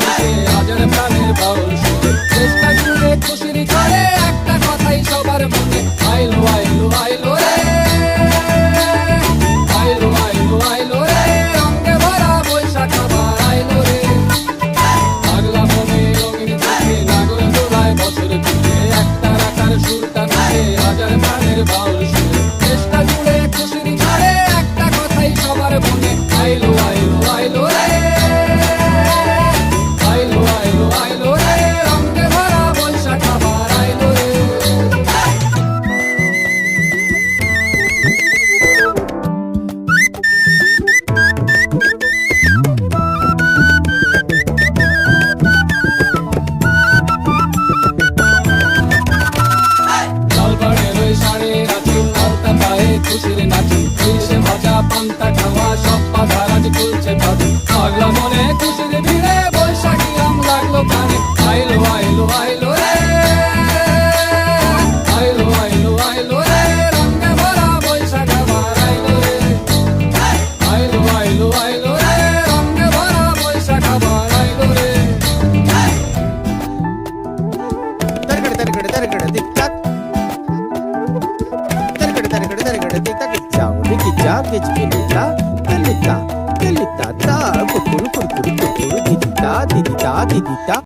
মিশে হাজার প্রাণের বাউল সুরে চেষ্টা জুড়ে খুশির ঝড়ে একটা কথাই সবার মনে আইলো আইলো আইলো রে আইলো আইলো আইলো রে রঙে ভরা বৈশাখ আবার আইলো রে পাগলা মনে রঙিন চোখে নাগর দোলায় বছর পিঠে একটা রাখার সুরটা মিশে হাজার প্রাণের বাউল সুরে চেষ্টা জুড়ে খুশির ঝড়ে একটা কথাই সবার মনে আইলো আইলো আইলো রে আইলো আইলো আইলো রে রঙে ভরা বৈশাখ আবার আইলো রে লালবাড়ের ওই শাড়ির আঁচল আলতা পায়ে খুশির নাচি ইলিশে ভাজা পান্তা খাওয়া সব বাধা রাজ তুলছে ভাবি পাগলা মনে খুশির ভিড়ে বৈশাখী রং লাগলো কানে আইলো আইলো আইলো রে আইলো আইলো আইলো রে রঙে ভরা বৈশাখ আবার আইলো রে আইলো আইলো আইলো রে রঙে ভরা বৈশাখ আবার আইলো রে Targada targada targada tik tak. Targada targada targada tik tak. Ciao, dikicca, kechkilita, kelita, kelita, ta, kurkuru kurkuru kurkuru, didita, didita, didita.